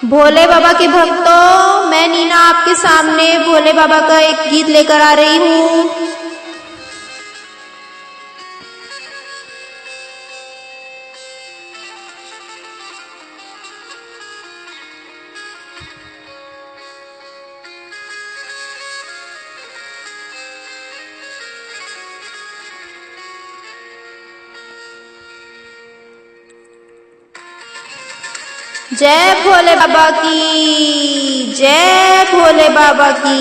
भोले बाबा के भक्तों, मैं नीना आपके सामने भोले बाबा का एक गीत लेकर आ रही हूँ। जय भोले बाबा की, जय भोले बाबा की।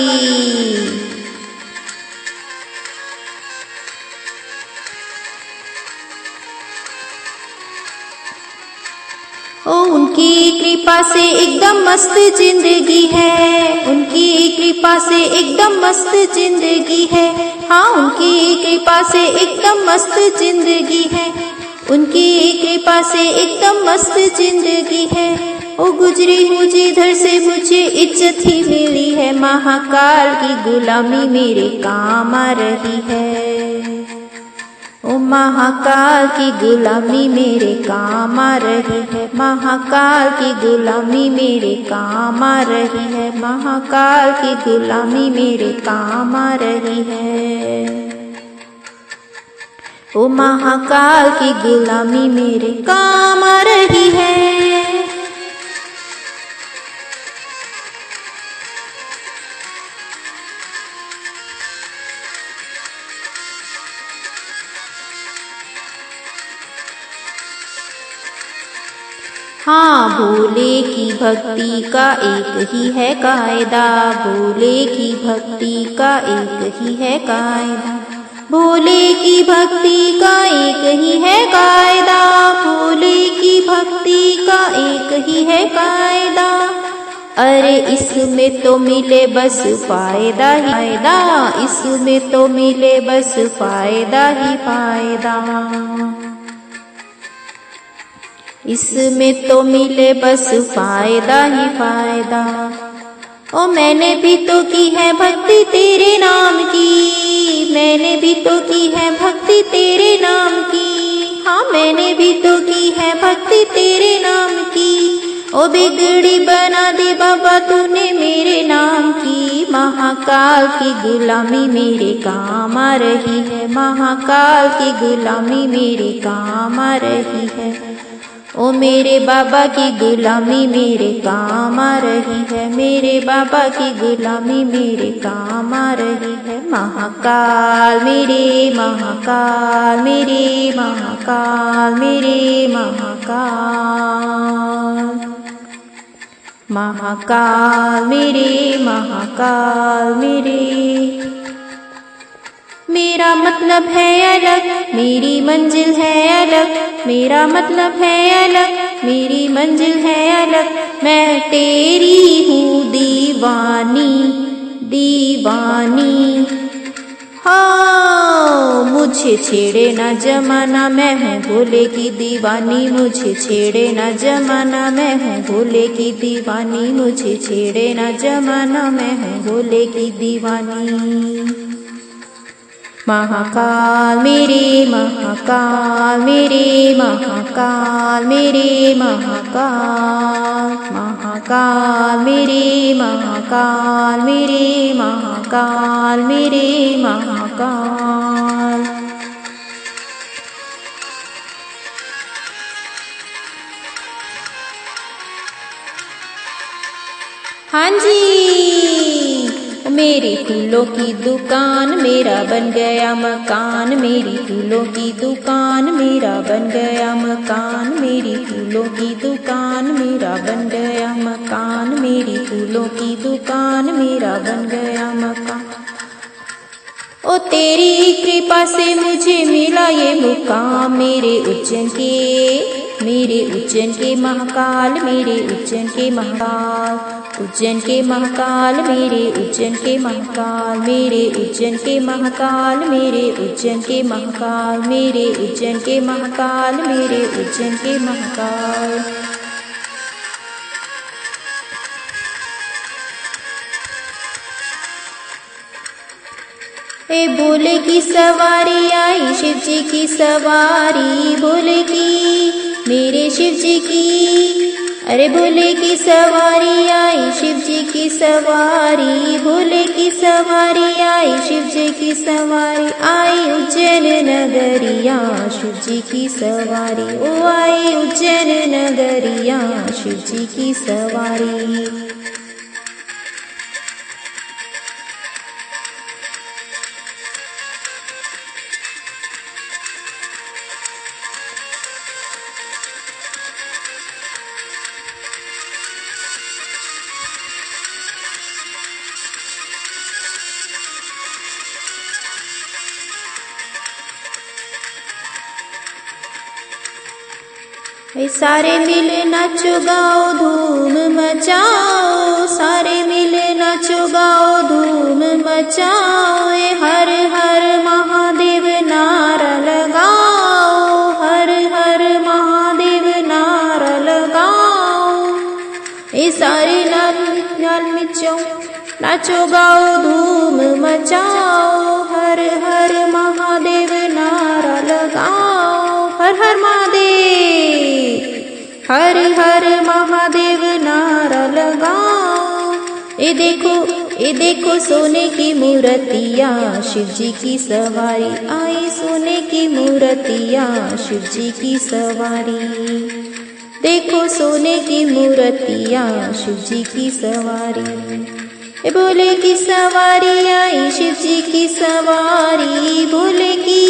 ओ उनकी कृपा से एकदम मस्त जिंदगी है, उनकी कृपा से एकदम मस्त जिंदगी है। हाँ, उनकी कृपा से एकदम मस्त जिंदगी है, उनकी कृपा से एकदम मस्त जिंदगी है। ओ गुजरी हूँ जिधर से मुझे इज्जत ही मिली है, महाकाल की गुलामी मेरे काम आ रही है। ओ महाकाल की गुलामी मेरे काम आ रही है, महाकाल की गुलामी मेरे काम आ रही है, महाकाल की गुलामी मेरे काम आ रही है। ओ महाकाल की गुलामी मेरे काम आ रही है। हाँ, भोले की भक्ति का एक ही है कायदा, भोले की भक्ति का एक ही है कायदा, भोले की भक्ति का एक ही है कायदा, भोले की भक्ति का एक ही है कायदा। अरे इसमें तो मिले बस फायदा ही फायदा, इसमें तो मिले बस फायदा ही फायदा, इसमें तो मिले बस फायदा ही फायदा। ओ मैंने भी तो की है भक्ति तेरे नाम की, मैंने भी तो की है भक्ति तेरे नाम की। हाँ, मैंने भी तो की है भक्ति तेरे नाम की। ओ बिगड़ी बना दे बाबा तूने मेरे नाम की, महाकाल की गुलामी मेरे काम आ रही है, महाकाल की गुलामी मेरे काम आ रही है। ओ मेरे बाबा की गुलामी मेरे काम आ रही है, मेरे बाबा की गुलामी मेरे काम आ रही है। महाकाल मेरे महाकाल मेरे महाकाल मेरे महाकाल, महाकाल मेरे महाकाल मेरे। मेरा मतलब है अलग, मेरी मंजिल है अलग, मेरा मतलब है अलग, मेरी मंजिल है अलग। मैं तेरी हूँ दीवानी दीवानी। हाँ, मुझे छेड़े ना जमाना, मैं हूँ भोले की दीवानी, मुझे छेड़े ना जमाना, मैं हूँ भोले की दीवानी, मुझे छेड़े ना जमाना, मैं हूँ भोले की दीवानी। महाकाल मेरे महाकाल मेरे महाकाल मेरे महाकाल, महाकाल मेरे महाकाल मेरे महाकाल मेरे महाकाल। हाँ जी, मेरी फूलों की दुकान मेरा बन गया मकान, मेरी फूलों की दुकान मेरा बन गया मकान, मेरी फूलों की दुकान मेरा बन गया मकान, मेरी फूलों की दुकान मेरा बन गया मकान। ओ तेरी कृपा से मुझे मिला ये मुकाम, मेरे उज्जैन के महाकाल, मेरे उज्जैन के महाकाल, उज्जैन के महाकाल, मेरे उज्जैन के महाकाल, मेरे उज्जैन के महाकाल, मेरे उज्जैन के महाकाल, मेरे उज्जैन के महाकाल, मेरे उज्जैन के महाकाल। ए भोले की सवारी आई, शिव जी की सवारी, भोले की मेरे शिव जी की अरे भोले की सवारी आई शिव जी की सवारी, भोले की सवारी आई शिव जी की सवारी, आई उज्जैन नगरिया शिव जी की सवारी, ओ आई उज्जैन नगरिया शिव जी की सवारी। सारे मिल नाचो गाओ धूम मचाओ, सारे मिल नाचो गाओ धूम मचाओ, हर हर महादेव नारा लगाओ, हर हर महादेव नारा लगाओ। सारे नाल मिचो नाचो गाओ धूम मचाओ, हर हर महादेव नारा लगाओ, हर हर महादेव, हर हर महादेव नारा लगाओ। ये देखो सोने की मूर्तिया शिव जी की सवारी, आई सोने की मूर्तिया शिव जी की सवारी। देखो सोने की मूर्तिया शिव जी की सवारी। भोले की सवारी आई शिव जी की सवारी, भोले की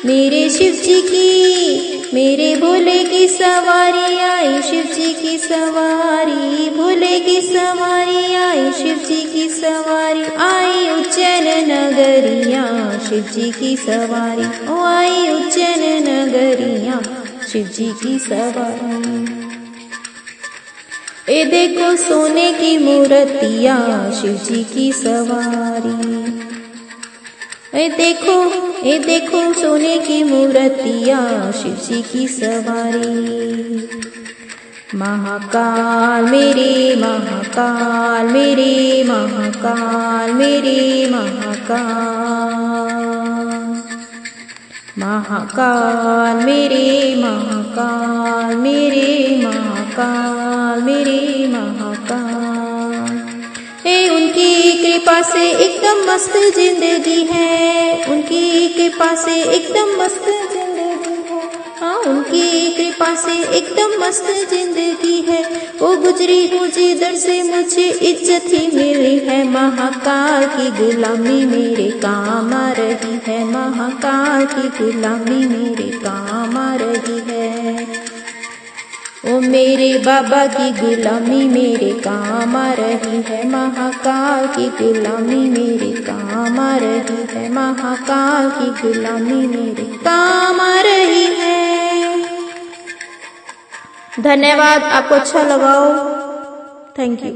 मेरे शिव जी की, मेरे भोले की सवारी आई शिव जी की सवारी, भोले की सवारी आई शिव जी की सवारी, आई उज्जैन नगरिया शिव जी की सवारी, ओ आई उज्जैन नगरिया शिव जी की सवारी। ये देखो सोने की मूर्तिया शिव जी की सवारी। ये देखो सोने की मूर्तिया शिव जी की सवारी। महाकाल मेरे महाकाल मेरे महाकाल मेरे महाकाल, महाकाल मेरे महाकाल मेरे महाकाल मेरे महाकाल। उनकी कृपा से एकदम मस्त जिंदगी है, उनकी कृपा से एकदम मस्त जिंदगी है, हाँ उनकी कृपा से एकदम मस्त जिंदगी है। वो गुजरी हूँ जिधर से मुझे इज्जत ही मिली है, महाकाल की गुलामी मेरे काम आ रही है, महाकाल की गुलामी मेरे काम आ रही है। ओ मेरे बाबा की गुलामी मेरे काम आ रही है, महाकाल की गुलामी मेरे काम आ रही है, महाकाल की गुलामी मेरे काम आ रही है। धन्यवाद, आपको अच्छा लगा हो, थैंक यू।